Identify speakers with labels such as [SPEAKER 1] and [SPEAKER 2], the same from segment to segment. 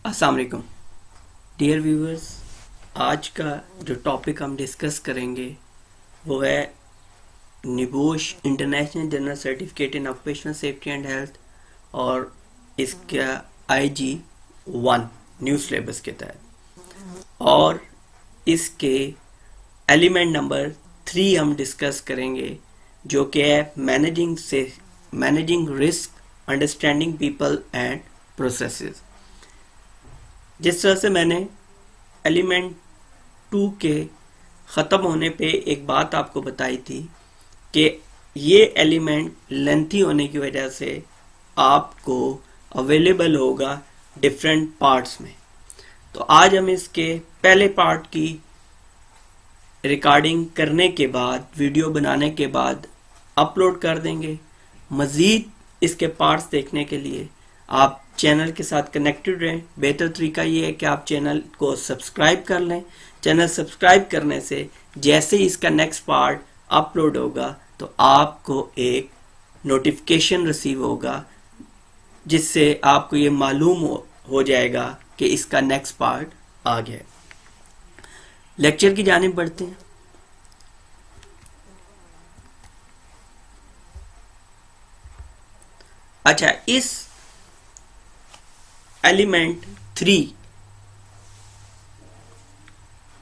[SPEAKER 1] अस्सलाम वालेकुम dear viewers. आज का जो टॉपिक हम डिस्कस करेंगे वो है NEBOSH international general certificate in occupational safety and health और इसका IG-1 न्यू सिलेबस के तहत, और इसके एलिमेंट नंबर 3 हम डिस्कस करेंगे जो कि है managing risk, understanding people and processes. जिस तरह से मैंने एलिमेंट 2 के ख़त्म होने पे एक बात आपको बताई थी कि ये एलिमेंट लेंथी होने की वजह से आपको अवेलेबल होगा डिफरेंट पार्ट्स में। तो आज हम इसके पहले पार्ट की रिकॉर्डिंग करने के बाद, वीडियो बनाने के बाद अपलोड कर देंगे। मज़ीद इसके पार्ट्स देखने के लिए आप चैनल के साथ कनेक्टेड रहें। बेहतर तरीका ये है कि आप चैनल को सब्सक्राइब कर लें। चैनल सब्सक्राइब करने से जैसे ही इसका नेक्स्ट पार्ट अपलोड होगा तो आपको एक नोटिफिकेशन रिसीव होगा जिससे आपको ये मालूम हो जाएगा कि इसका नेक्स्ट पार्ट आ गया है। लेक्चर की जानिब बढ़ते हैं। अच्छा, इस एलिमेंट 3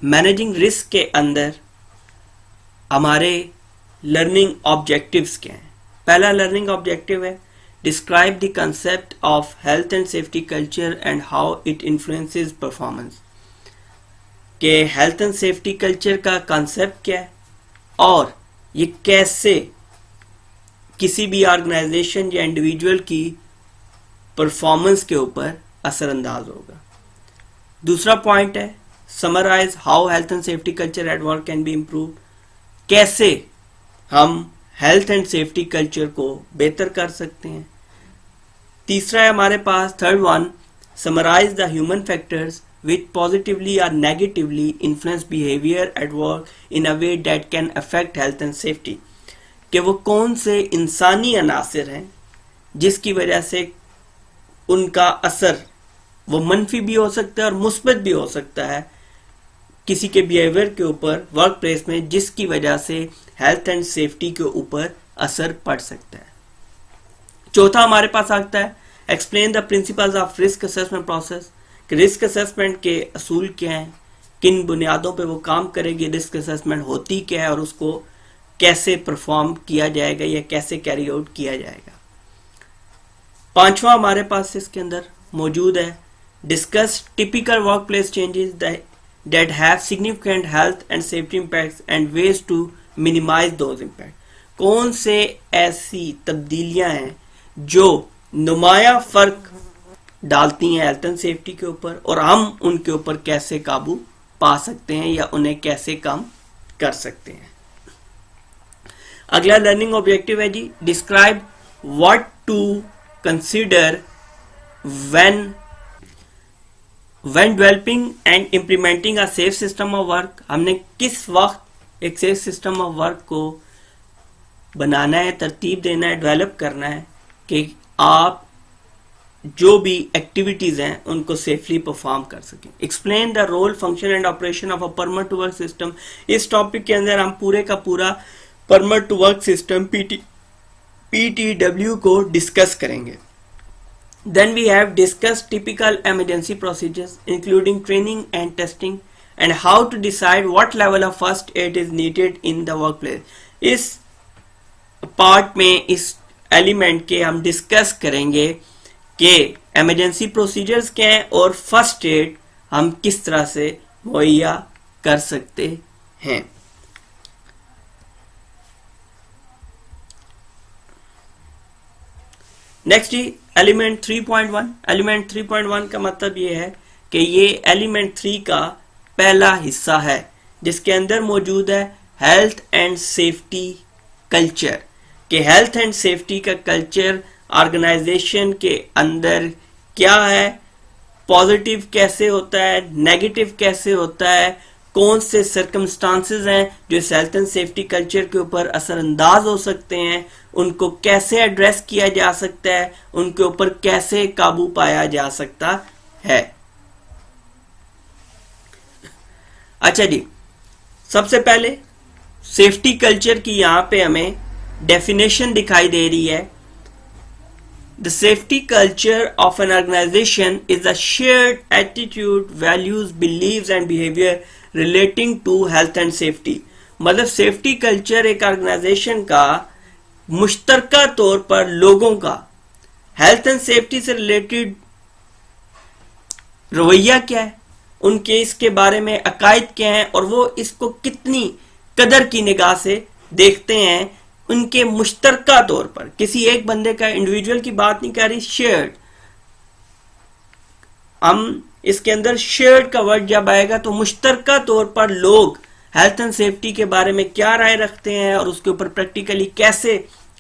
[SPEAKER 1] मैनेजिंग रिस्क के अंदर हमारे लर्निंग ऑब्जेक्टिव्स क्या हैं। पहला लर्निंग ऑब्जेक्टिव है describe the concept of health and safety culture and how it influences performance. के हेल्थ एंड सेफ्टी कल्चर का कंसेप्ट क्या है और ये कैसे किसी भी ऑर्गेनाइजेशन या इंडिविजुअल की परफॉर्मेंस के ऊपर असरअंदाज होगा। दूसरा पॉइंट है summarise how health and safety culture at work can be improve. कैसे हम हेल्थ एंड सेफ्टी कल्चर को बेहतर कर सकते हैं। तीसरा है हमारे पास third one summarise the human factors which positively or negatively influence behavior at work in a way that can affect health and safety। कि वो कौन से इंसानी अनासर हैं जिसकी वजह से उनका असर वो मनफी भी हो सकता है और मुस्बत भी हो सकता है किसी के बिहेवियर के ऊपर वर्क प्लेस में, जिसकी वजह से हेल्थ एंड सेफ्टी के ऊपर असर पड़ सकता है। चौथा हमारे पास आता है explain the principles of risk assessment process. Risk assessment के असूल क्या हैं, किन बुनियादों पे वो काम करेगी, रिस्क असेसमेंट होती क्या है और उसको कैसे परफॉर्म किया जाएगा या कैसे कैरी आउट किया जाएगा। पांचवा हमारे पास इसके अंदर मौजूद है discuss typical work place changes that have significant health and safety impacts and ways to minimise those impact. कौन से ऐसी तब्दीलियां हैं जो नुमाया फर्क डालती हैं हेल्थ एंड सेफ्टी के ऊपर और हम उनके ऊपर कैसे काबू पा सकते हैं या उन्हें कैसे कम कर सकते हैं। अगला लर्निंग ऑब्जेक्टिव है जी describe what to consider when developing and implementing a safe system of work. हमने किस वक्त एक सेफ सिस्टम ऑफ वर्क को बनाना है, तरतीब देना है, डेवलप करना है कि आप जो भी एक्टिविटीज हैं उनको सेफली परफॉर्म कर सकें। Explain the role, function and operation of a permit to work system. इस टॉपिक के अंदर हम पूरे का पूरा permit to work system PTW को डिस्कस करेंगे। Then we have discuss typical emergency procedures including training and testing and how to decide what level of first aid is needed in the work place. इस part में इस element के हम discuss करेंगे कि emergency procedures क्या हैं और फर्स्ट एड हम किस तरह से मुहैया कर सकते हैं। नेक्स्ट जी एलिमेंट 3.1। एलिमेंट 3.1 का मतलब ये है कि ये एलिमेंट 3 का पहला हिस्सा है जिसके अंदर मौजूद है हेल्थ एंड सेफ्टी कल्चर। कि हेल्थ एंड सेफ्टी का कल्चर ऑर्गेनाइजेशन के अंदर क्या है, पॉजिटिव कैसे होता है, नेगेटिव कैसे होता है, कौन से सर्कमस्टांसेस हैं जो इस हेल्थ एंड सेफ्टी कल्चर के ऊपर असरअंदाज हो सकते हैं, उनको कैसे एड्रेस किया जा सकता है, उनके ऊपर कैसे काबू पाया जा सकता है। अच्छा जी, सबसे पहले सेफ्टी कल्चर की यहां पे हमें डेफिनेशन दिखाई दे रही है। The safety culture of an organisation is a shared attitude, values, beliefs and behaviour relating to health and safety. मतलब सेफ्टी कल्चर एक ऑर्गेनाइजेशन का मुश्तरका तौर पर लोगों का हेल्थ एंड सेफ्टी से रिलेटेड रवैया क्या है, उनके इसके बारे में अकायद क्या है और वो इसको कितनी कदर की निगाह से देखते हैं, उनके मुश्तरका तौर पर। किसी एक बंदे का, इंडिविजुअल की बात नहीं कर रही, शेयर्ड। हम इसके अंदर शेयर्ड का वर्ड जब आएगा तो मुश्तरका तौर पर लोग हेल्थ एंड सेफ्टी के बारे में क्या राय रखते हैं और उसके ऊपर प्रैक्टिकली कैसे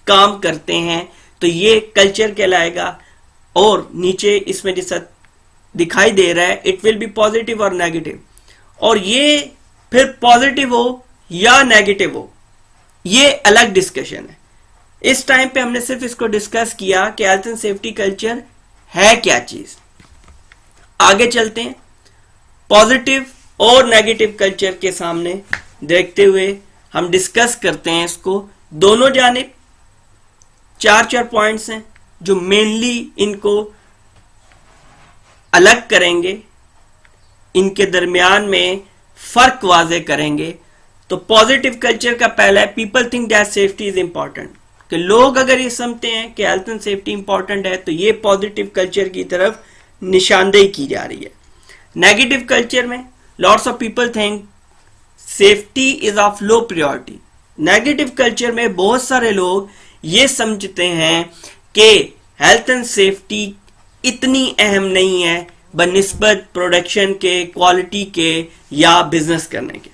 [SPEAKER 1] काम करते हैं, तो ये कल्चर कहलाएगा। और नीचे इसमें जैसा दिखाई दे रहा है, इट विल बी पॉजिटिव और नेगेटिव, और ये फिर पॉजिटिव हो या नेगेटिव हो, ये अलग डिस्कशन है। इस टाइम पे हमने सिर्फ इसको डिस्कस किया कि हेल्थ एंड सेफ्टी कल्चर है क्या चीज। आगे चलते हैं, पॉजिटिव और नेगेटिव कल्चर के सामने देखते हुए हम डिस्कस करते हैं इसको। दोनों जानिब चार पॉइंट्स हैं जो मेनली इनको अलग करेंगे, इनके दरमियान में फर्क वाजे करेंगे। तो पॉजिटिव कल्चर का पहला है, people think that safety is important, कि लोग अगर ये समझते हैं कि हेल्थ एंड सेफ्टी इंपॉर्टेंट है तो ये पॉजिटिव कल्चर की तरफ निशानदेही की जा रही है। नेगेटिव कल्चर में lots of people think safety is of low priority. Negative culture में बहुत सारे लोग ये समझते हैं कि हेल्थ एंड सेफ्टी इतनी अहम नहीं है बनिस्बत प्रोडक्शन के, क्वालिटी के या बिजनेस करने के।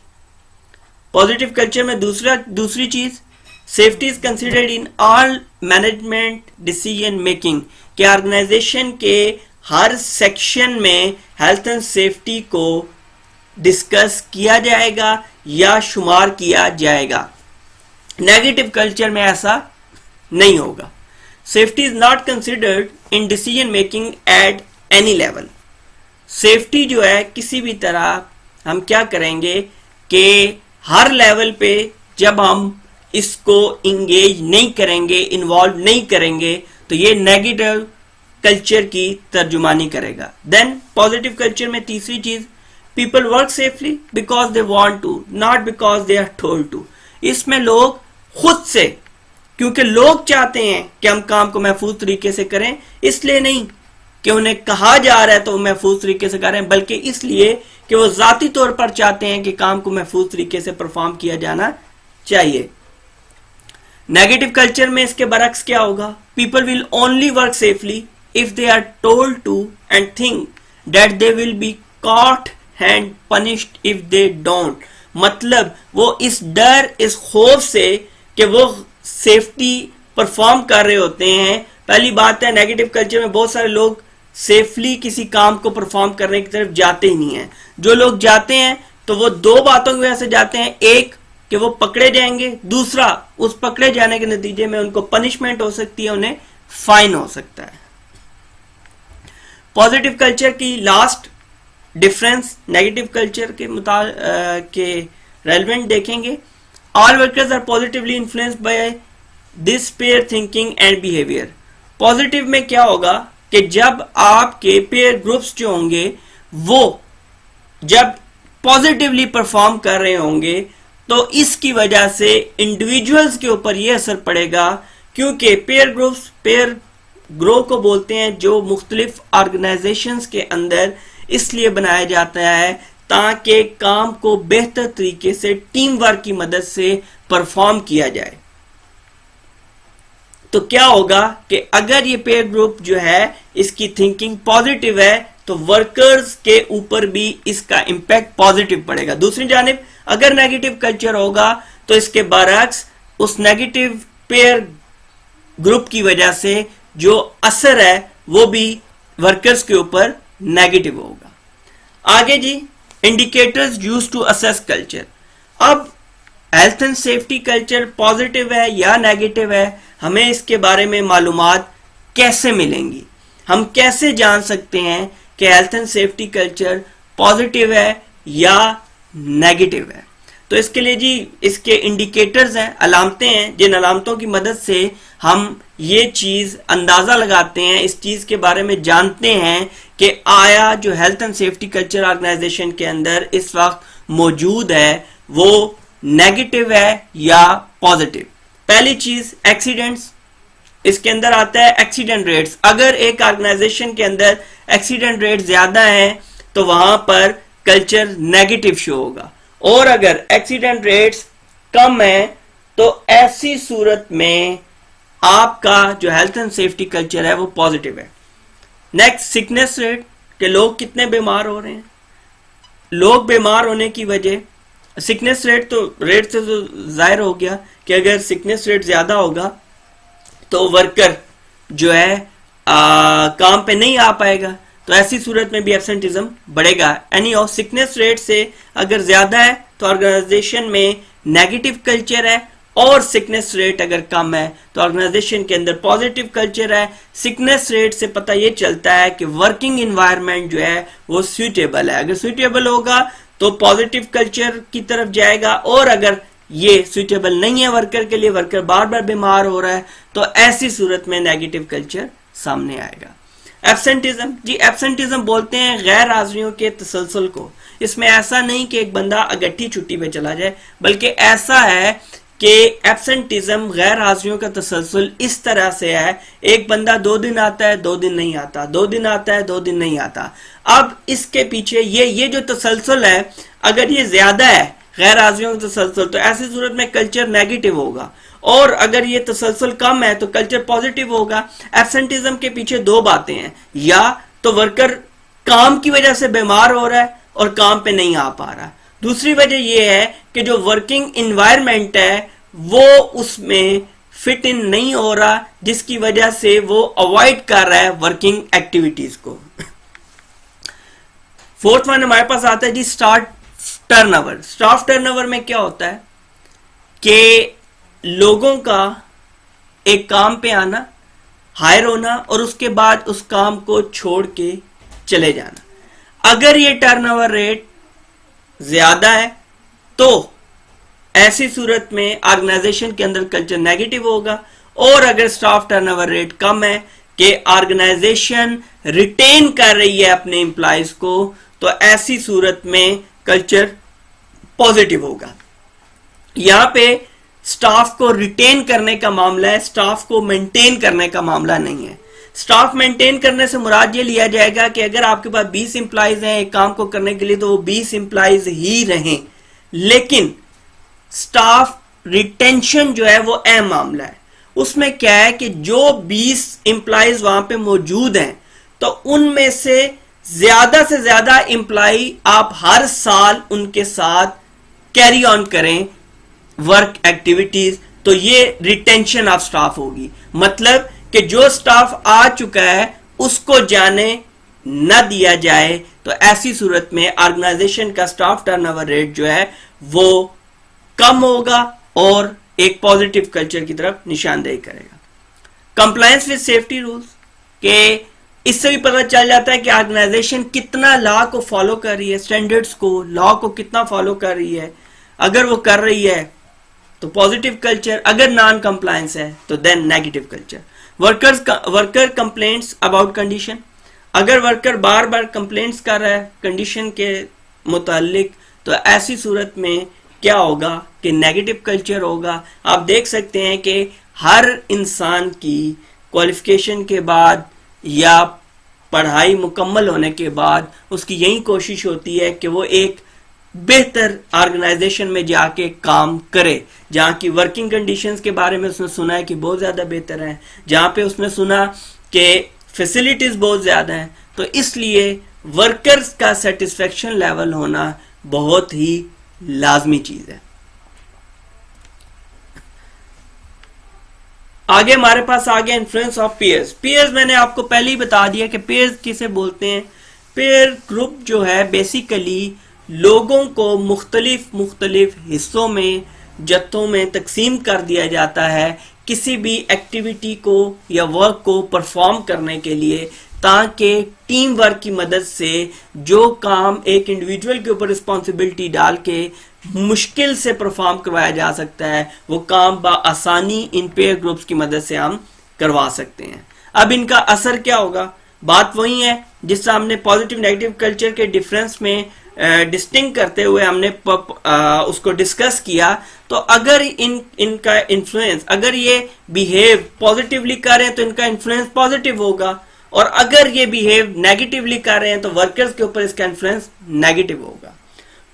[SPEAKER 1] पॉजिटिव कल्चर में दूसरी चीज, safety is considered in all management decision making, के ऑर्गेनाइजेशन के हर सेक्शन में हेल्थ एंड सेफ्टी को डिस्कस किया जाएगा या शुमार किया जाएगा। नेगेटिव कल्चर में ऐसा नहीं होगा। Safety is not considered in decision making at any level. Safety जो है किसी भी तरह हम क्या करेंगे कि हर लेवल पे जब हम इसको इंगेज नहीं करेंगे, इन्वॉल्व नहीं करेंगे, तो ये नेगेटिव कल्चर की तर्जुमानी करेगा। देन पॉजिटिव कल्चर में तीसरी चीज, people work safely because they want to, not because they are told to. इसमें लोग खुद से, क्योंकि लोग चाहते हैं कि हम काम को महफूज तरीके से करें, इसलिए नहीं कि उन्हें कहा जा रहा है तो वो महफूज तरीके से करें, बल्कि इसलिए कि वो जाती तौर पर चाहते हैं कि काम को महफूज तरीके से परफॉर्म किया जाना चाहिए। नेगेटिव कल्चर में इसके बरक्स क्या होगा, people will only work safely if they are told to and think that they will be caught and punished if they don't. मतलब वो इस डर, इस खौफ से कि वो सेफ्टी परफॉर्म कर रहे होते हैं। पहली बात है, नेगेटिव कल्चर में बहुत सारे लोग सेफली किसी काम को परफॉर्म करने की तरफ जाते ही नहीं है। जो लोग जाते हैं तो वो दो बातों की वजह से जाते हैं, एक कि वो पकड़े जाएंगे, दूसरा उस पकड़े जाने के नतीजे में उनको पनिशमेंट हो सकती है, उन्हें फाइन हो सकता है। पॉजिटिव कल्चर की लास्ट डिफरेंस नेगेटिव कल्चर के रेलेवेंट देखेंगे। All workers are positively influenced by this peer thinking and behaviour. Positive में क्या होगा कि जब आपके पेयर ग्रुप्स जो होंगे वो जब पॉजिटिवली परफॉर्म कर रहे होंगे तो इसकी वजह से इंडिविजुअल्स के ऊपर यह असर पड़ेगा, क्योंकि पेयर ग्रुप्स, पेयर ग्रो को बोलते हैं जो मुख्तलिफ ऑर्गेनाइजेशंस के अंदर इसलिए बनाया जाता है ताकि काम को बेहतर तरीके से टीम वर्क की मदद से परफॉर्म किया जाए। तो क्या होगा कि अगर ये पेयर ग्रुप जो है इसकी थिंकिंग पॉजिटिव है तो वर्कर्स के ऊपर भी इसका इंपैक्ट पॉजिटिव पड़ेगा। दूसरी जानिब अगर नेगेटिव कल्चर होगा तो इसके बरक्स उस नेगेटिव पेयर ग्रुप की वजह से जो असर है वो भी वर्कर्स के ऊपर नेगेटिव होगा। आगे जी, indicators used to assess culture. अब health and safety culture positive है या नेगेटिव है, हमें इसके बारे में मालूमात कैसे मिलेंगी, हम कैसे जान सकते हैं कि health and safety culture positive है या नेगेटिव है। तो इसके लिए जी इसके इंडिकेटर्स हैं, अलामतें हैं, जिन अलामतों की मदद से हम ये चीज अंदाजा लगाते हैं, इस चीज के बारे में जानते हैं कि आया जो health and safety culture organisation के अंदर इस वक्त मौजूद है वो नेगेटिव है या पॉजिटिव। पहली चीज एक्सीडेंट्स, इसके अंदर आता है एक्सीडेंट रेट्स। अगर एक ऑर्गेनाइजेशन के अंदर एक्सीडेंट रेट ज्यादा है तो वहां पर कल्चर नेगेटिव शो होगा, और अगर एक्सीडेंट रेट्स कम है तो ऐसी सूरत में आपका जो हेल्थ एंड सेफ्टी कल्चर है वो पॉजिटिव है। नेक्स्ट सिकनेस रेट, के लोग कितने बीमार हो रहे हैं। लोग बीमार होने की वजह, सिकनेस रेट से तो जाहिर हो गया कि अगर सिकनेस रेट ज्यादा होगा तो वर्कर जो है काम पे नहीं आ पाएगा, तो ऐसी सूरत में भी एब्सेंटिज्म बढ़ेगा। एनी ऑफ सिकनेस रेट से अगर ज्यादा है तो ऑर्गेनाइजेशन में नेगेटिव कल्चर है, और सिकनेस रेट अगर कम है तो ऑर्गेनाइजेशन के अंदर पॉजिटिव कल्चर है। सिकनेस रेट से पता ये चलता है कि वर्किंग एनवायरनमेंट जो है वो सूटेबल है। अगर सूटेबल होगा तो पॉजिटिव कल्चर की तरफ जाएगा, और अगर ये सूटेबल नहीं है वर्कर के लिए, वर्कर बार बार बीमार हो रहा है, तो ऐसी सूरत में नेगेटिव कल्चर सामने आएगा। एब्सेंटिज्म, जी एब्सेंटिज्म बोलते हैं गैर हाजिरियों के तसलसल को। इसमें ऐसा नहीं कि एक बंदा अगट्ठी छुट्टी पे चला जाए, बल्कि ऐसा है कि एब्सेंटिज्म गैर हाजिरियों का तसलसल इस तरह से है, एक बंदा 2 दिन आता है 2 दिन नहीं आता, 2 दिन आता है 2 दिन नहीं आता। अब इसके पीछे ये जो तसलसल है, अगर ये ज्यादा है गैर हाजिरियों का तसलसल, तो ऐसी सूरत में कल्चर नेगेटिव होगा, और अगर ये तसलसल कम है तो कल्चर पॉजिटिव होगा। एब्सेंटिज्म के पीछे 2 बातें हैं, या तो वर्कर काम की वजह से बीमार हो रहा है और काम पे नहीं आ पा रहा, दूसरी वजह यह है कि जो वर्किंग एनवायरनमेंट है वो उसमें फिट इन नहीं हो रहा, जिसकी वजह से वो अवॉइड कर रहा है वर्किंग एक्टिविटीज को। फोर्थ वन हमारे पास आता है जी स्टाफ टर्नओवर। स्टाफ टर्नओवर में क्या होता है कि लोगों का एक काम पे आना, हायर होना, और उसके बाद उस काम को छोड़ के चले जाना। अगर ये टर्नओवर रेट ज्यादा है तो ऐसी सूरत में ऑर्गेनाइजेशन के अंदर कल्चर नेगेटिव होगा, और अगर स्टाफ टर्नओवर रेट कम है कि ऑर्गेनाइजेशन रिटेन कर रही है अपने एम्प्लॉयज को, तो ऐसी सूरत में कल्चर पॉजिटिव होगा। यहां पे स्टाफ को रिटेन करने का मामला है, स्टाफ को मेंटेन करने का मामला नहीं है। स्टाफ मेंटेन करने से मुराद ये लिया जाएगा कि अगर आपके पास 20 एम्प्लॉयज हैं एक काम को करने के लिए, तो वो 20 एम्प्लॉयज ही रहें, लेकिन स्टाफ रिटेंशन जो है वो अहम मामला है। उसमें क्या है कि जो 20 एम्प्लॉयज वहां पे मौजूद हैं, तो उनमें से ज्यादा एम्प्लॉय आप हर साल उनके साथ कैरी ऑन करें वर्क एक्टिविटीज, तो ये रिटेंशन ऑफ स्टाफ होगी। मतलब कि जो स्टाफ आ चुका है उसको जाने न दिया जाए, तो ऐसी सूरत में ऑर्गेनाइजेशन का स्टाफ टर्नओवर रेट जो है वो कम होगा और एक पॉजिटिव कल्चर की तरफ निशानदेही करेगा। कंप्लायंस विद सेफ्टी रूल्स, के इससे भी पता चल जाता है कि ऑर्गेनाइजेशन कितना लॉ को फॉलो कर रही है, स्टैंडर्ड्स को, लॉ को कितना फॉलो कर रही है। अगर वो कर रही है तो पॉजिटिव कल्चर, अगर नॉन कंप्लायंस है तो then negative culture. Worker complaints about condition, अगर वर्कर बार बार कंप्लेंट्स कर रहा है कंडीशन के मुतालिक, तो ऐसी सूरत में क्या होगा कि नेगेटिव कल्चर होगा। आप देख सकते हैं कि हर इंसान की क्वालिफिकेशन के बाद या पढ़ाई मुकम्मल होने के बाद उसकी यही कोशिश होती है कि वो एक बेहतर ऑर्गेनाइजेशन में जाके काम करे, जहाँ की वर्किंग कंडीशंस के बारे में उसने सुना है कि बहुत ज़्यादा बेहतर है, जहाँ पे उसने सुना कि फैसिलिटीज़ बहुत ज़्यादा हैं। तो इसलिए वर्कर्स का सेटिस्फेक्शन लेवल होना बहुत ही लाजमी चीज़ है। आगे हमारे पास आ गया इन्फ्लुएंस ऑफ पीयर्स। पीयर्स मैंने आपको पहले ही बता दिया कि पीयर्स किसे बोलते हैं। पीयर ग्रुप जो है बेसिकली लोगों को मुख्तलिफ हिस्सों में, जत्थों में तकसीम कर दिया जाता है किसी भी एक्टिविटी को या वर्क को परफॉर्म करने के लिए, ताकि टीम वर्क की मदद से जो काम एक इंडिविजुअल के ऊपर रिस्पॉन्सिबिलिटी डाल के मुश्किल से परफॉर्म करवाया जा सकता है, वो काम आसानी इन पेयर ग्रुप्स की मदद से हम करवा सकते हैं। अब इनका असर क्या होगा? बात वही है जिससे हमने पॉजिटिव नेगेटिव कल्चर के डिफरेंस में डिस्टिंक्ट करते हुए हमने उसको डिस्कस किया। तो अगर इनका इन्फ्लुएंस, अगर ये बिहेव पॉजिटिवली कर रहे हैं तो इनका इन्फ्लुएंस पॉजिटिव होगा, और अगर ये बिहेव नेगेटिवली कर रहे हैं तो वर्कर्स के ऊपर इसका इन्फ्लुएंस नेगेटिव होगा।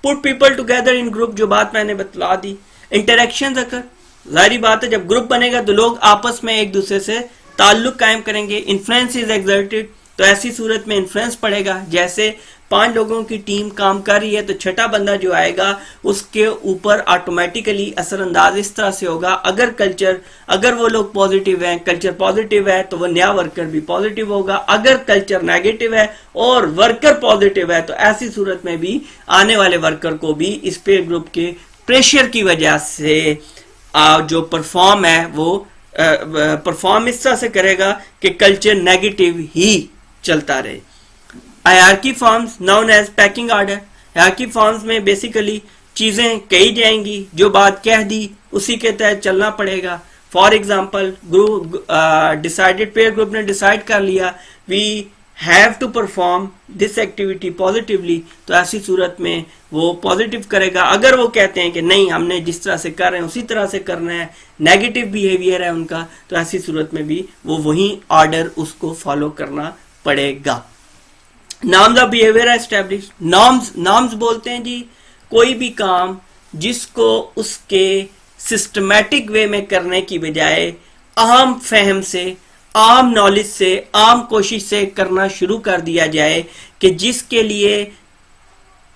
[SPEAKER 1] Put people together in group, जो बात मैंने बतला दी। इंटरेक्शन अगर, जाहिर बात है जब ग्रुप बनेगा तो लोग आपस में एक दूसरे से ताल्लुक कायम करेंगे। इन्फ्लुएंस इज एक्सर्टेड, तो ऐसी सूरत में इन्फ्लुएंस पड़ेगा। जैसे 5 लोगों की टीम काम कर रही है तो छठा बंदा जो आएगा उसके ऊपर ऑटोमेटिकली असरअंदाज इस तरह से होगा, अगर वो लोग पॉजिटिव हैं, कल्चर पॉजिटिव है तो वो नया वर्कर भी पॉजिटिव होगा। अगर कल्चर नेगेटिव है और वर्कर पॉजिटिव है तो ऐसी सूरत में भी आने वाले वर्कर को भी इस पेयर ग्रुप के प्रेशर की वजह से जो परफॉर्म है वो परफॉर्म इस तरह से करेगा कि कल्चर नेगेटिव ही चलता रहे। Hierarchy forms known as pecking order. Hierarchy forms में बेसिकली चीजें कही जाएंगी, जो बात कह दी उसी के तहत चलना पड़ेगा। For example, group decided, peer group ने डिसाइड कर लिया we have to perform this activity positively, तो ऐसी सूरत में वो पॉजिटिव करेगा। अगर वो कहते हैं कि नहीं हमने जिस तरह से कर रहे हैं उसी तरह से करना है, नेगेटिव बिहेवियर है उनका, तो ऐसी सूरत में भी वो वही ऑर्डर उसको फॉलो करना पड़ेगा। Norms of behaviour establish. Norms बोलते हैं जी कोई भी काम जिसको उसके सिस्टमैटिक वे में करने की बजाय आम फहम से, आम नॉलेज से, आम कोशिश से करना शुरू कर दिया जाए, कि जिसके लिए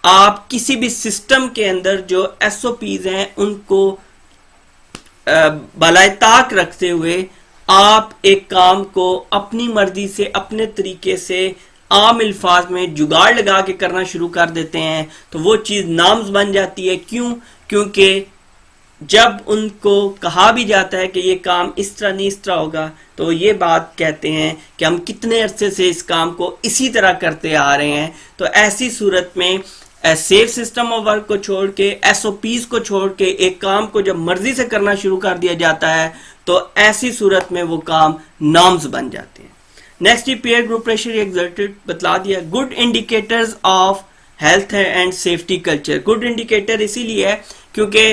[SPEAKER 1] आप किसी भी सिस्टम के अंदर जो SOPs हैं उनको बलाए ताक रखते हुए आप एक काम को अपनी मर्जी से, अपने तरीके से, आम अल्फाज में जुगाड़ लगा के करना शुरू कर देते हैं, तो वो चीज नॉर्म्स बन जाती है। क्यों? क्योंकि जब उनको कहा भी जाता है कि ये काम इस तरह नहीं इस तरह होगा, तो ये बात कहते हैं कि हम कितने अरसे से इस काम को इसी तरह करते आ रहे हैं। तो ऐसी सूरत में सेफ सिस्टम ऑफ वर्क को छोड़ के, SOPs को छोड़ के एक काम को जब मर्जी से करना शुरू कर दिया जाता है तो ऐसी सूरत में वो काम नॉर्म्स बन जाते हैं। Next, pair group pressure exerted, बतला दिया। Good indicators of health and safety culture. Good indicator इसीलिए है क्योंकि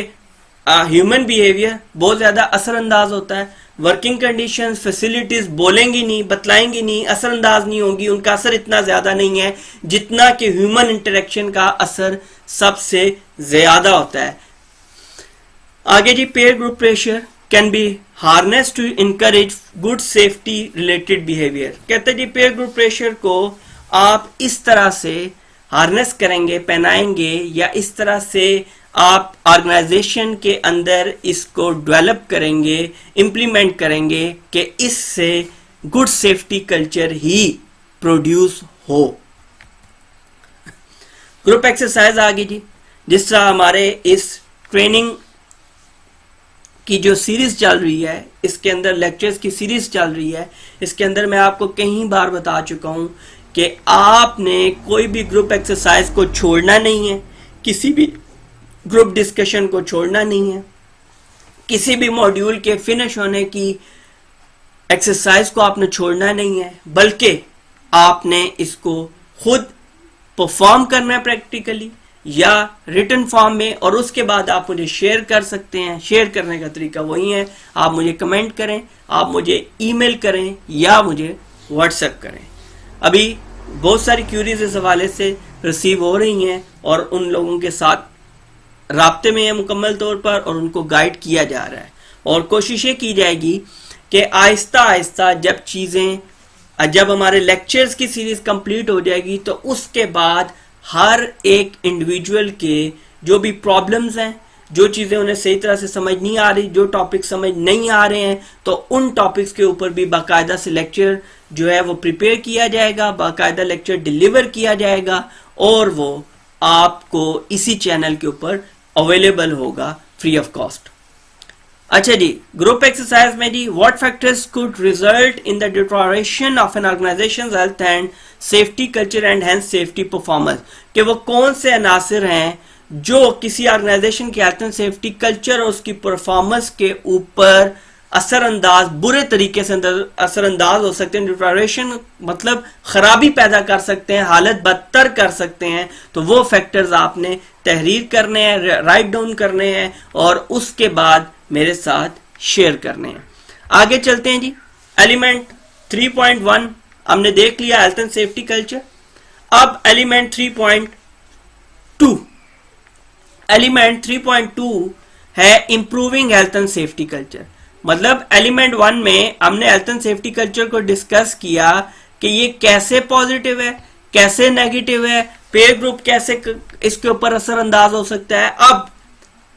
[SPEAKER 1] ह्यूमन बिहेवियर बहुत ज्यादा असरअंदाज होता है। वर्किंग कंडीशंस, फैसिलिटीज बोलेंगी नहीं, बतलाएंगी नहीं, असरअंदाज नहीं होंगी, उनका असर इतना ज्यादा नहीं है जितना कि ह्यूमन इंटरेक्शन का असर सबसे ज्यादा होता है। आगे जी, peer group pressure can be harness to encourage good safety related behaviour. कहते हैं जी पेयर ग्रुप प्रेशर को आप इस तरह से हार्नेस करेंगे, पहनाएंगे, या इस तरह से आप ऑर्गेनाइजेशन के अंदर इसको डेवलप करेंगे, इंप्लीमेंट करेंगे कि इससे गुड सेफ्टी कल्चर ही प्रोड्यूस हो। ग्रुप एक्सरसाइज आ गई जी। जिस तरह हमारे इस ट्रेनिंग की जो सीरीज चल रही है, इसके अंदर लेक्चर्स की सीरीज चल रही है, इसके अंदर मैं आपको कई बार बता चुका हूं कि आपने कोई भी ग्रुप एक्सरसाइज को छोड़ना नहीं है, किसी भी ग्रुप डिस्कशन को छोड़ना नहीं है, किसी भी मॉड्यूल के फिनिश होने की एक्सरसाइज को आपने छोड़ना नहीं है, बल्कि आपने इसको खुद परफॉर्म करना है प्रैक्टिकली या रिटन फॉर्म में, और उसके बाद आप मुझे शेयर कर सकते हैं। शेयर करने का तरीका वही है, आप मुझे कमेंट करें, आप मुझे ईमेल करें या मुझे व्हाट्सएप करें। अभी बहुत सारी क्यूरीज इस हवाले से रिसीव हो रही हैं और उन लोगों के साथ राब्ते में है मुकम्मल तौर पर, और उनको गाइड किया जा रहा है। और कोशिश ये की जाएगी कि आहिस्ता आहिस्ता जब हमारे लेक्चर्स की सीरीज कंप्लीट हो जाएगी तो उसके बाद हर एक इंडिविजुअल के जो भी प्रॉब्लम्स हैं, जो चीज़ें उन्हें सही तरह से समझ नहीं आ रही, जो टॉपिक समझ नहीं आ रहे हैं, तो उन टॉपिक्स के ऊपर भी बाकायदा से लेक्चर जो है वो प्रिपेयर किया जाएगा, बाकायदा लेक्चर डिलीवर किया जाएगा, और वो आपको इसी चैनल के ऊपर अवेलेबल होगा फ्री ऑफ कॉस्ट। अच्छा जी, ग्रुप एक्सरसाइज में जी, what factors could result in the deterioration of an organisation health and safety culture and hence safety performance, कि वो कौन से अनासर हैं जो किसी ऑर्गेनाइजेशन की हेल्थ एंड सेफ्टी कल्चर और उसकी परफॉर्मेंस के ऊपर असरअंदाज, बुरे तरीके से असरअंदाज हो सकते हैं। डिटोरेशन मतलब खराबी पैदा कर सकते हैं, हालत बदतर कर सकते हैं। तो वो फैक्टर्स आपने तहरीर करने हैं, राइट डाउन करने हैं और उसके बाद मेरे साथ शेयर करने हैं। आगे चलते हैं जी। एलिमेंट 3.1 हमने देख लिया, हेल्थ एंड सेफ्टी कल्चर। अब एलिमेंट 3.2, एलिमेंट 3.2 है improving health and safety culture. मतलब एलिमेंट 1 में हमने हेल्थ एंड सेफ्टी कल्चर को डिस्कस किया कि ये कैसे पॉजिटिव है, कैसे नेगेटिव है, पेयर ग्रुप कैसे इसके ऊपर असरअंदाज हो सकता है।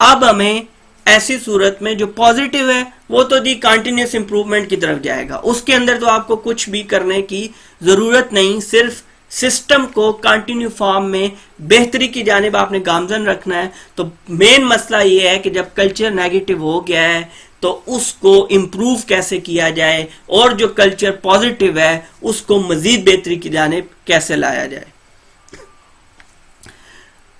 [SPEAKER 1] अब हमें ऐसी सूरत में जो पॉजिटिव है वो तो जी कंटिन्यूस इंप्रूवमेंट की तरफ जाएगा, उसके अंदर तो आपको कुछ भी करने की जरूरत नहीं, सिर्फ सिस्टम को कंटिन्यू फॉर्म में बेहतरी की जानिब आपने गामजन रखना है। तो मेन मसला ये है कि जब कल्चर नेगेटिव हो गया है तो उसको इंप्रूव कैसे किया जाए और जो कल्चर पॉजिटिव है उसको मजीद बेहतरी की जानिब कैसे लाया जाए।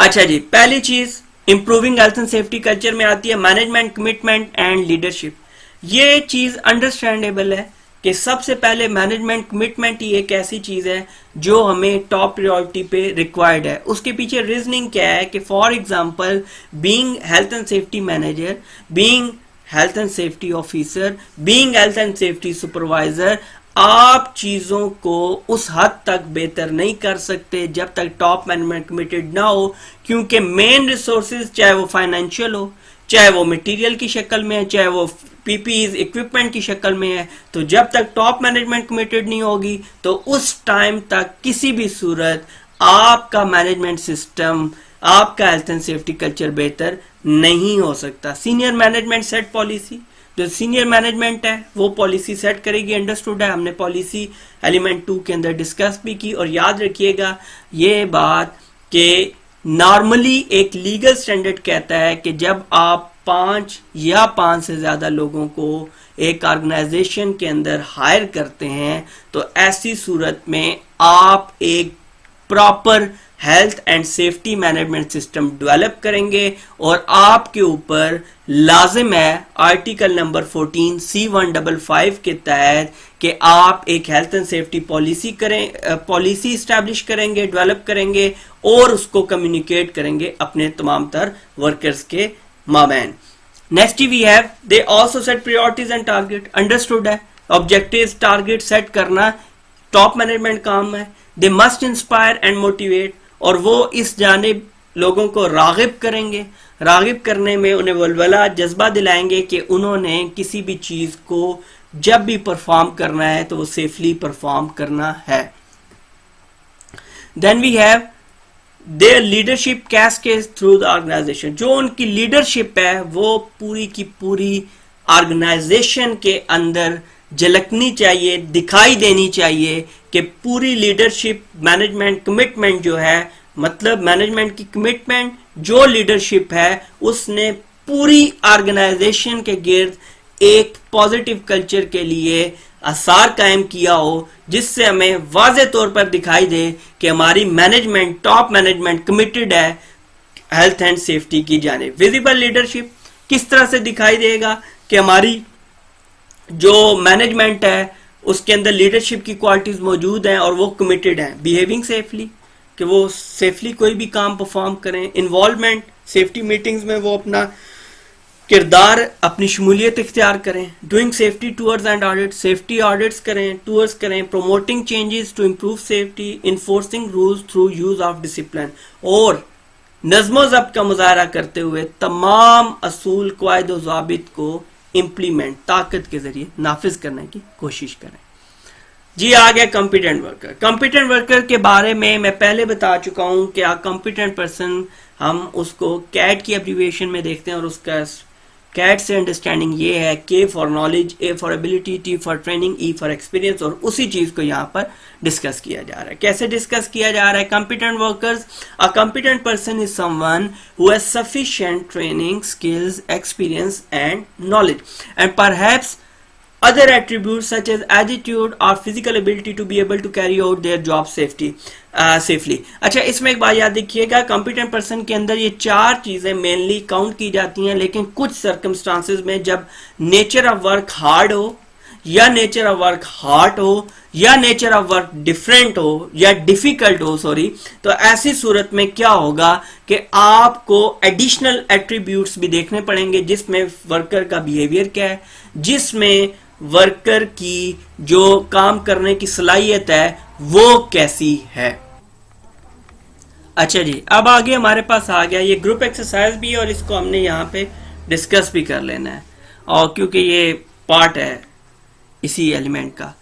[SPEAKER 1] अच्छा जी, पहली चीज improving health and safety culture में आती है मैनेजमेंट, कमिटमेंट एंड लीडरशिप। ये चीज अंडरस्टैंडेबल है कि सबसे पहले मैनेजमेंट कमिटमेंट ही एक ऐसी चीज है जो हमें टॉप प्रायोरिटी पे रिक्वायर्ड है। उसके पीछे रीजनिंग क्या है कि for example being health and safety manager, being health and safety officer, being health and safety supervisor, आप चीजों को उस हद तक बेहतर नहीं कर सकते जब तक टॉप मैनेजमेंट कमिटेड ना हो, क्योंकि मेन रिसोर्सेज चाहे वो फाइनेंशियल हो, चाहे वो मटेरियल की शक्ल में है, चाहे वो पीपीईज इक्विपमेंट की शक्ल में है, तो जब तक टॉप मैनेजमेंट कमिटेड नहीं होगी तो उस टाइम तक किसी भी सूरत आपका मैनेजमेंट सिस्टम, आपका हेल्थ एंड सेफ्टी कल्चर बेहतर नहीं हो सकता। सीनियर मैनेजमेंट सेट पॉलिसी, जो सीनियर मैनेजमेंट है वो पॉलिसी सेट करेगी, अंडरस्टूड है। हमने पॉलिसी एलिमेंट 2 के अंदर डिस्कस भी की। और याद रखिएगा ये बात कि नॉर्मली एक लीगल स्टैंडर्ड कहता है कि जब आप 5 या 5 से ज्यादा लोगों को एक ऑर्गेनाइजेशन के अंदर हायर करते हैं तो ऐसी सूरत में आप एक proper health and safety management system develop करेंगे और आपके ऊपर लाजिम है आर्टिकल नंबर 14 C155 के तहत कि आप एक health and safety policy policy establish करेंगे, डेवलप करेंगे और उसको कम्युनिकेट करेंगे अपने तमाम तर वर्कर्स के माबैन। Next we have they also set priorities and target, understood है। ऑब्जेक्टिव्स, टारगेट सेट करना टॉप मैनेजमेंट काम है। They must inspire and motivate, और वो इस जानिब लोगों को रागिब करेंगे, रागिब करने में उन्हें वलवला जज्बा दिलाएंगे कि उन्होंने किसी भी चीज को जब भी परफॉर्म करना है तो वो सेफली परफॉर्म करना है। Then we have their leadership cascade through the organisation, जो उनकी लीडरशिप है वो पूरी की पूरी ऑर्गेनाइजेशन के अंदर झलकनी चाहिए, दिखाई देनी चाहिए कि पूरी लीडरशिप मैनेजमेंट कमिटमेंट जो है, मतलब मैनेजमेंट की कमिटमेंट जो लीडरशिप है उसने पूरी ऑर्गेनाइजेशन के गिर्द एक पॉजिटिव कल्चर के लिए आसार कायम किया हो, जिससे हमें वाज़े तौर पर दिखाई दे कि हमारी मैनेजमेंट, टॉप मैनेजमेंट कमिटेड है हेल्थ एंड सेफ्टी की जानिब। विजिबल लीडरशिप किस तरह से दिखाई देगा कि हमारी जो मैनेजमेंट है उसके अंदर लीडरशिप की क्वालिटीज मौजूद हैं और वो कमिटेड हैं। बिहेविंग सेफली, कि वो सेफली कोई भी काम परफॉर्म करें। इन्वॉल्वमेंट, सेफ्टी मीटिंग्स में वो अपना किरदार, अपनी शमूलियत इख्तियार करें। Doing safety tours and audit, safety audits करें, टूर्स करें। Promoting changes to improve safety, enforcing rules through use of discipline, और नज़्मो ज़ब्त का मुजाहरा करते हुए तमाम असूल, क़वाइद व ज़ाबित को इम्प्लीमेंट, ताकत के जरिए नाफिज करने की कोशिश करें। जी आ गया कॉम्पिटेंट वर्कर। कॉम्पिटेंट वर्कर के बारे में मैं पहले बता चुका हूं कि कॉम्पिटेंट पर्सन हम उसको कैट की एब्रीविएशन में देखते हैं और उसका कैट से अंडरस्टैंडिंग ये है, के for knowledge, A for ability, T for training, E for experience, और उसी चीज को यहाँ पर डिस्कस किया जा रहा है। कैसे डिस्कस किया जा रहा है? Competent workers, a competent person is someone who has sufficient training, skills, experience and knowledge and perhaps other attributes such as attitude or physical ability to be able to carry out their job safely। अच्छा, इसमें एक बात याद रखिएगा, competent person के अंदर ये चार चीजें मेनली काउंट की जाती हैं, लेकिन कुछ सर्कमस्टांसेस में जब नेचर ऑफ वर्क हार्ड हो या नेचर ऑफ वर्क हार्ड हो या नेचर ऑफ वर्क डिफरेंट हो या डिफिकल्ट हो, तो ऐसी सूरत में क्या होगा कि आपको एडिशनल एट्रीब्यूट्स भी देखने पड़ेंगे, जिसमें वर्कर का बिहेवियर क्या है, जिसमें वर्कर की जो काम करने की सलाहियत है वो कैसी है। अच्छा जी, अब आगे हमारे पास आ गया ये ग्रुप एक्सरसाइज भी है, और इसको हमने यहाँ पे डिस्कस भी कर लेना है, और क्योंकि ये पार्ट है इसी एलिमेंट का।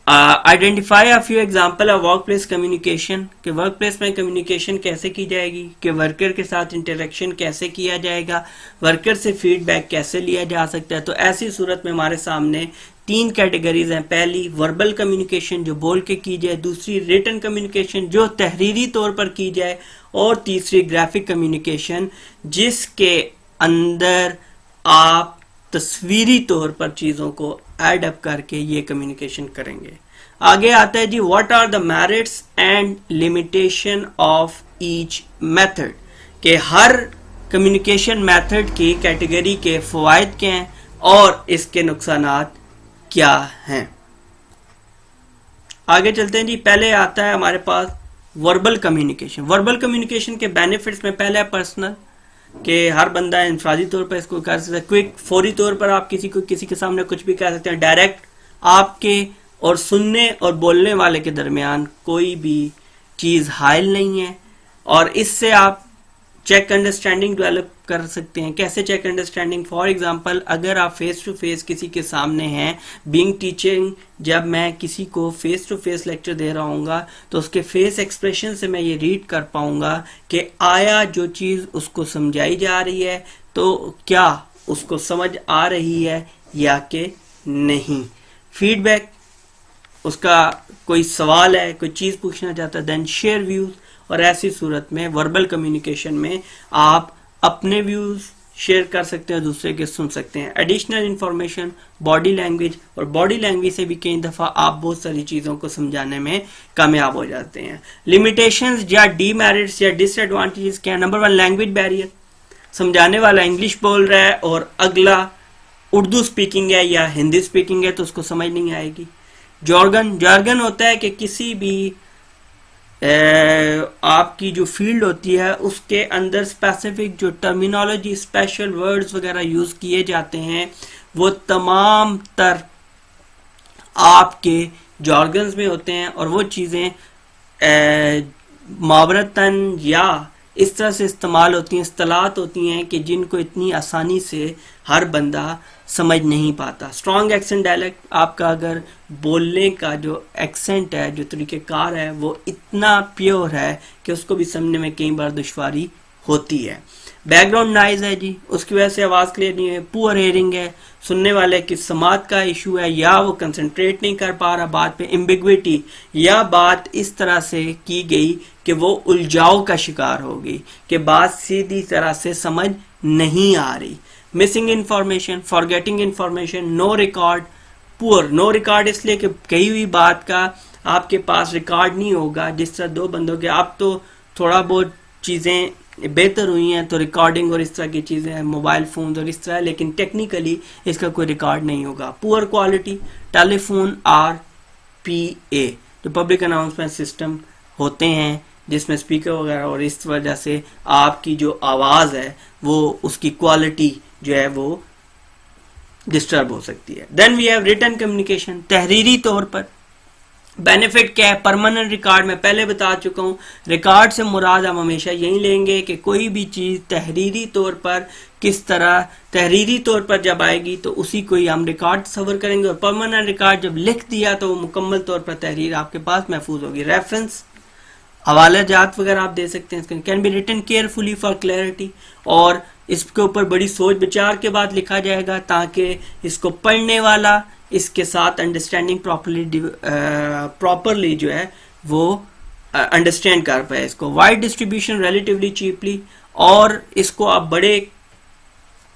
[SPEAKER 1] Identify a few example of work place communication, कि वर्क प्लेस में कम्युनिकेशन कैसे की जाएगी, कि वर्कर के साथ इंटरेक्शन कैसे किया जाएगा, वर्कर से फीडबैक कैसे लिया जा सकता है। तो ऐसी सूरत में हमारे सामने तीन कैटेगरीज हैं। पहली वर्बल कम्युनिकेशन जो बोल के की जाए, दूसरी रिटन कम्युनिकेशन जो तहरीरी तौर पर की जाए, और तीसरी ग्राफिक कम्युनिकेशन जिसके अंदर आप तस्वीरी तौर पर चीजों को एड अप करके ये कम्युनिकेशन करेंगे। आगे आता है जी, what are the merits and limitation of each method, के हर कम्युनिकेशन मेथड की कैटेगरी के फवायद क्या हैं और इसके नुकसानात क्या हैं। आगे चलते हैं जी, पहले आता है हमारे पास वर्बल कम्युनिकेशन। वर्बल कम्युनिकेशन के बेनिफिट्स में पहला है पर्सनल, कि हर बंदा इंफरादी तौर पर इसको कर सकता है, क्विक फौरी तौर पर आप किसी के सामने कुछ भी कह सकते हैं, डायरेक्ट आपके और सुनने और बोलने वाले के दरमियान कोई भी चीज हाइल नहीं है, और इससे आप चेक अंडरस्टैंडिंग डेवलप कर सकते हैं। कैसे चेक अंडरस्टैंडिंग? फॉर एग्जांपल, अगर आप फेस टू फेस किसी के सामने हैं, बीइंग टीचिंग, जब मैं किसी को फेस टू फेस लेक्चर दे रहा हूँगा तो उसके फेस एक्सप्रेशन से मैं ये रीड कर पाऊंगा कि आया जो चीज उसको समझाई जा रही है तो क्या उसको समझ आ रही है या कि नहीं। फीडबैक, उसका कोई सवाल है, कोई चीज पूछना चाहता है, देन शेयर व्यूज, और ऐसी सूरत में वर्बल कम्युनिकेशन में आप अपने व्यूज शेयर कर सकते हैं, दूसरे के सुन सकते हैं। एडिशनल इंफॉर्मेशन, बॉडी लैंग्वेज, और बॉडी लैंग्वेज से भी कई दफा आप बहुत सारी चीजों को समझाने में कामयाब हो जाते हैं। लिमिटेशंस या डीमेरिट्स या डिसएडवांटेजेस क्या है? नंबर 1, लैंग्वेज बैरियर, समझाने वाला इंग्लिश बोल रहा है और अगला उर्दू स्पीकिंग है या हिंदी स्पीकिंग है तो उसको समझ नहीं आएगी। जॉर्गन होता है कि किसी भी आपकी जो फील्ड होती है उसके अंदर स्पेसिफिक जो टर्मिनोलॉजी, स्पेशल वर्ड्स वगैरह यूज किए जाते हैं, वो तमाम तर आपके जॉर्गन्स में होते हैं, और वो चीजें मुहावरतन या इस तरह से इस्तेमाल होती हैं, इस्तिलाहात होती हैं कि जिनको इतनी आसानी से हर बंदा समझ नहीं पाता। स्ट्रॉन्ग एक्सेंट डायलेक्ट, आपका अगर बोलने का जो एक्सेंट है, जो तरीक़ेकार है, वो इतना प्योर है कि उसको भी समझने में कई बार दुश्वारी होती है। बैकग्राउंड नॉइज है जी, उसकी वजह से आवाज़ क्लियर नहीं है। पुअर हेयरिंग है, सुनने वाले की समात का इशू है या वो कंसंट्रेट नहीं कर पा रहा बात पे। एम्बिग्विटी, या बात इस तरह से की गई कि वो उलझाव का शिकार हो गई, कि बात सीधी तरह से समझ नहीं आ रही। Missing information, forgetting information, no record. Poor, no record इसलिए कि कही हुई बात का आपके पास रिकॉर्ड नहीं होगा। जिस तरह दो बंदों के, अब तो थोड़ा बहुत चीज़ें बेहतर हुई हैं तो रिकॉर्डिंग और इस तरह की चीज़ें हैं, मोबाइल फोन और इस तरह, लेकिन टेक्निकली इसका कोई रिकॉर्ड नहीं होगा। पुअर क्वालिटी, टेलीफोन RPA जो पब्लिक अनाउंसमेंट सिस्टम होते हैं जिसमें स्पीकर वगैरह, और इस वजह से आपकी जो आवाज़ है वो उसकी क्वालिटी जो है वो डिस्टर्ब हो सकती है। Then we have written communication, तहरीरी तौर पर। बेनिफिट क्या है? परमानेंट रिकॉर्ड, मैं पहले बता चुका हूं, रिकॉर्ड से मुराद हम हमेशा यही लेंगे कि कोई भी चीज तहरीरी तौर पर किस तरह तहरीरी तौर पर जब आएगी तो उसी को ही हम रिकॉर्ड तस्वर करेंगे, और परमानेंट रिकॉर्ड जब लिख दिया तो वो मुकम्मल तौर पर तहरीर आपके पास महफूज होगी। रेफरेंस, हवाला जात वगैरह आप दे सकते हैं। Can be written carefully for clarity, और इसके ऊपर बड़ी सोच विचार के बाद लिखा जाएगा ताकि इसको पढ़ने वाला इसके साथ अंडरस्टैंडिंग प्रॉपरली जो है वो अंडरस्टैंड कर पाए इसको। वाइड डिस्ट्रीब्यूशन रिलेटिवली चीपली, और इसको आप बड़े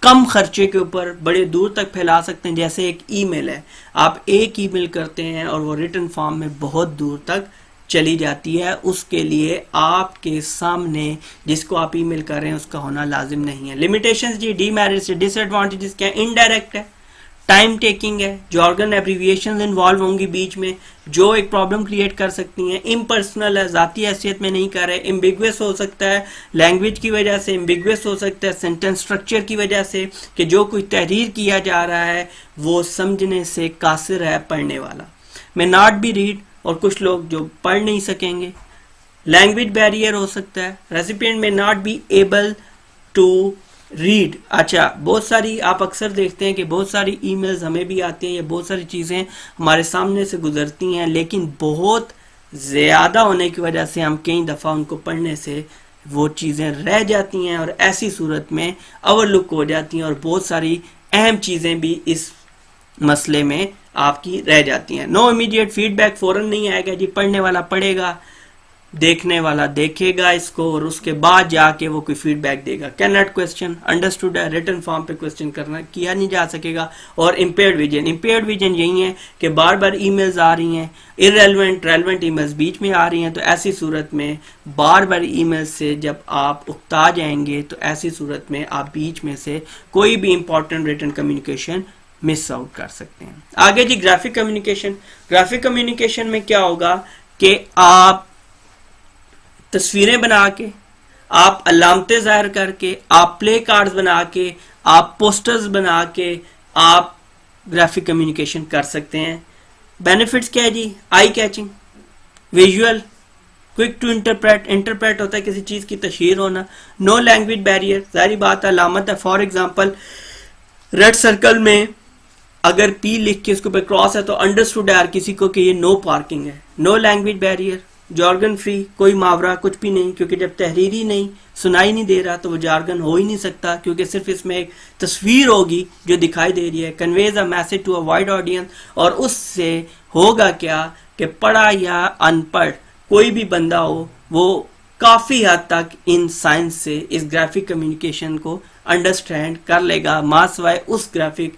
[SPEAKER 1] कम खर्चे के ऊपर बड़े दूर तक फैला सकते हैं। जैसे एक ईमेल है, आप एक ईमेल करते हैं और वो रिटन फॉर्म में बहुत दूर तक चली जाती है, उसके लिए आपके सामने जिसको आप ईमेल कर रहे हैं उसका होना लाजिम नहीं है। लिमिटेशंस जी, डीमेरिट्स डिसएडवांटेजेस क्या है? इनडायरेक्ट है, टाइम टेकिंग है, जॉर्गन एब्रीविएशंस इन्वॉल्व होंगी बीच में जो एक प्रॉब्लम क्रिएट कर सकती हैं। इम्पर्सनल है, जाती हैसियत में नहीं कर रहे। एम्बिगुअस हो सकता है लैंग्वेज की वजह से, एम्बिगुअस हो सकता है सेंटेंस स्ट्रक्चर की वजह से कि जो कुछ तहरीर किया जा रहा है वो समझने से कासिर है पढ़ने वाला। मे नॉट बी रीड, और कुछ लोग जो पढ़ नहीं सकेंगे। लैंग्वेज बैरियर हो सकता है। रेसिपिएंट में not be able to read. अच्छा, बहुत सारी आप अक्सर देखते हैं कि बहुत सारी ईमेल्स हमें भी आती हैं या बहुत सारी चीज़ें हमारे सामने से गुजरती हैं, लेकिन बहुत ज़्यादा होने की वजह से हम कई दफ़ा उनको पढ़ने से वो चीज़ें रह जाती हैं और ऐसी सूरत में ओवरलुक हो जाती हैं और बहुत सारी अहम चीज़ें भी इस मसले में आपकी रह जाती हैं। नो इमीडिएट फीडबैक, फ़ौरन नहीं आएगा जी, पढ़ने वाला पढ़ेगा, देखने वाला देखेगा इसको और उसके बाद जाके वो कोई फीडबैक देगा। कैन नॉट क्वेश्चन, अंडरस्टूड है, रिटन फॉर्म पे क्वेश्चन करना किया नहीं जा सकेगा। और इम्पेयर्ड विजन, इम्पेयर्ड विजन यही है कि बार बार ईमेल्स आ रही हैं, इररेलेवेंट रेलेवेंट ईमेल्स बीच में आ रही हैं, तो ऐसी सूरत में बार बार ईमेल से जब आप उकता जाएंगे तो ऐसी सूरत में आप बीच में से कोई भी important written communication miss out कर सकते हैं। आगे जी, ग्राफिक कम्युनिकेशन। ग्राफिक कम्युनिकेशन में क्या होगा कि आप तस्वीरें बना के, आप अलामतें जाहिर करके, आप प्ले कार्ड्स बना के, आप पोस्टर्स बना के आप ग्राफिक कम्युनिकेशन कर सकते हैं। बेनिफिट्स क्या है जी? Eye catching, visual, quick to interpret, interpret होता है किसी चीज की तशहीर होना। नो लैंग्वेज बैरियर, जाहिर बात है अलामत है। फॉर एग्जांपल रेड सर्कल में अगर पी लिख के उसके ऊपर क्रॉस है तो अंडरस्टूड है हर किसी को कि ये नो पार्किंग है। No language barrier, jargon free, कोई मुहावरा कुछ भी नहीं, क्योंकि जब तहरीरी नहीं सुनाई नहीं दे रहा तो वो जार्गन हो ही नहीं सकता, क्योंकि सिर्फ इसमें एक तस्वीर होगी जो दिखाई दे रही है। Conveys a message to a wide audience, और उससे होगा क्या कि पढ़ा या अनपढ़ कोई भी बंदा हो वो काफी हद तक इन साइंस से इस ग्राफिक कम्युनिकेशन को अंडरस्टैंड कर लेगा, मासवाए उस ग्राफिक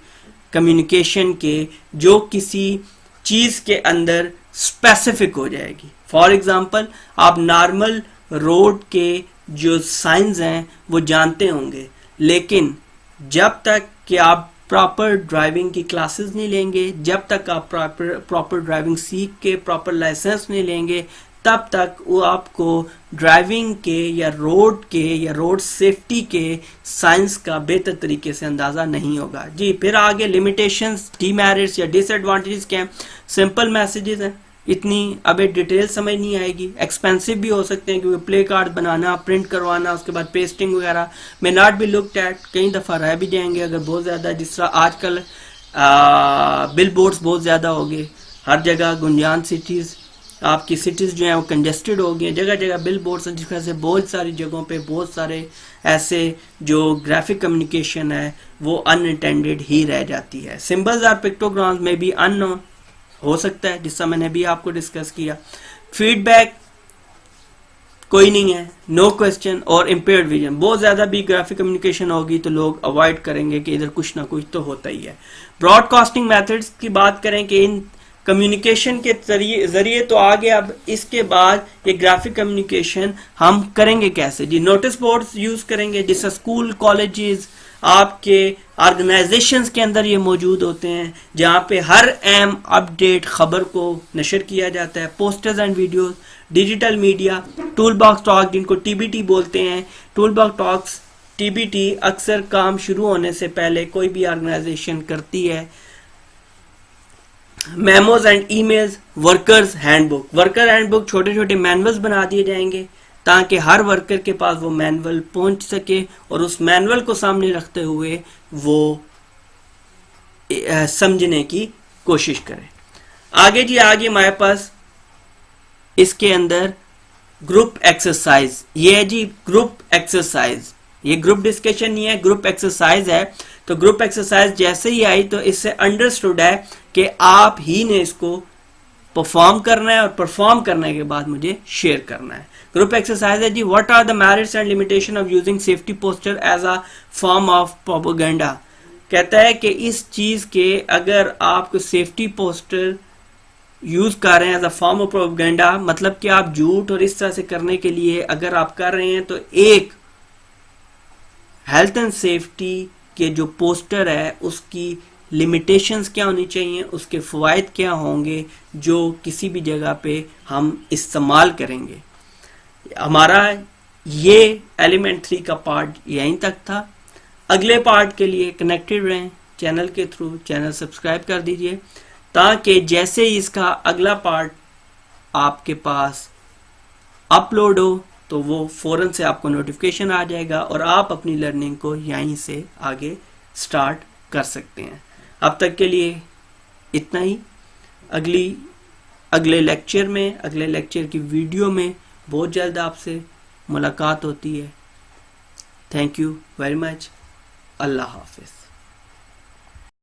[SPEAKER 1] कम्युनिकेशन के जो किसी चीज के अंदर स्पेसिफिक हो जाएगी। फॉर एग्जाम्पल आप नॉर्मल रोड के जो साइंस हैं वो जानते होंगे, लेकिन जब तक कि आप प्रॉपर ड्राइविंग की क्लासेस नहीं लेंगे, जब तक आप प्रॉपर ड्राइविंग सीख के प्रॉपर लाइसेंस नहीं लेंगे, तब तक वो आपको ड्राइविंग के या रोड सेफ्टी के साइंस का बेहतर तरीके से अंदाजा नहीं होगा जी। फिर आगे लिमिटेशंस, डीमेरिट्स या डिसएडवांटेजेस क्या हैं? सिंपल मैसेजेस हैं, इतनी अब डिटेल समझ नहीं आएगी। एक्सपेंसिव भी हो सकते हैं क्योंकि प्ले कार्ड बनाना, प्रिंट करवाना, उसके बाद पेस्टिंग वगैरह। May not be looked at, कई दफ़ा रह भी जाएंगे अगर बहुत ज़्यादा, जिस तरह आजकल बिल बोर्ड्स बहुत ज़्यादा हो गए हर जगह। गुंजान सिटीज़, आपकी सिटीज़ जो हैं वो कंजेस्टेड हो गई, जगह जगह बिल बोर्ड्स, जिस वजह से बहुत सारी जगहों पे बहुत सारे ऐसे जो ग्राफिक कम्युनिकेशन है वो अनइंटेंडेड ही रह जाती है। सिंबल्स और पिक्टोग्राम्स में भी अननोन हो सकता है, जिससे मैंने भी आपको डिस्कस किया। फीडबैक कोई नहीं है, नो क्वेश्चन, और इम्पेयर्ड विजन। बहुत ज्यादा भी ग्राफिक कम्युनिकेशन होगी तो लोग अवॉइड करेंगे कि इधर कुछ ना कुछ तो होता ही है। ब्रॉडकास्टिंग मेथड्स की बात करें कि इन कम्युनिकेशन के जरिए तो आगे, अब इसके बाद ये ग्राफिक कम्युनिकेशन हम करेंगे कैसे जी? नोटिस बोर्ड्स यूज करेंगे, जिससे स्कूल, कॉलेजेस, आपके ऑर्गेनाइजेशंस के अंदर ये मौजूद होते हैं, जहाँ पे हर अहम अपडेट खबर को नशर किया जाता है। Posters and videos, digital media, tool box talk जिनको टीबीटी बोलते हैं, टूल बॉक्स टॉक्स, टीबीटी अक्सर काम शुरू होने से पहले कोई भी ऑर्गेनाइजेशन करती है। Memos and emails, workers handbook, worker handbook, छोटे छोटे मैनुअल्स बना दिए जाएंगे ताकि हर वर्कर के पास वो मैनुअल पहुंच सके और उस मैनुअल को सामने रखते हुए वो समझने की कोशिश करे। आगे जी, आगे हमारे पास इसके अंदर ग्रुप एक्सरसाइज, ये है जी ग्रुप एक्सरसाइज। ये ग्रुप डिस्कशन नहीं है, ग्रुप एक्सरसाइज है। तो ग्रुप एक्सरसाइज जैसे ही आई तो इससे अंडरस्टूड है कि आप ही ने इसको परफॉर्म करना है और परफॉर्म करने के बाद मुझे शेयर करना है। ग्रुप एक्सरसाइज है जी, what are the merits and limitation of using safety poster as a form of propaganda. कहता है कि इस चीज के अगर आप सेफ्टी पोस्टर यूज कर रहे हैं as a form of propaganda, मतलब कि आप झूठ और इस तरह से करने के लिए अगर आप कर रहे हैं, तो एक हेल्थ एंड सेफ्टी के जो पोस्टर है उसकी लिमिटेशंस क्या होनी चाहिए, उसके फ़वाइद क्या होंगे जो किसी भी जगह पे हम इस्तेमाल करेंगे। हमारा ये एलिमेंट 3 का पार्ट यहीं तक था। अगले पार्ट के लिए कनेक्टेड रहें चैनल के थ्रू, चैनल सब्सक्राइब कर दीजिए ताकि जैसे ही इसका अगला पार्ट आपके पास अपलोड हो तो वो फौरन से आपको नोटिफिकेशन आ जाएगा और आप अपनी लर्निंग को यहीं से आगे स्टार्ट कर सकते हैं। अब तक के लिए इतना ही। अगले लेक्चर की वीडियो में बहुत जल्द आपसे मुलाकात होती है। Thank you very much. अल्लाह हाफिज़।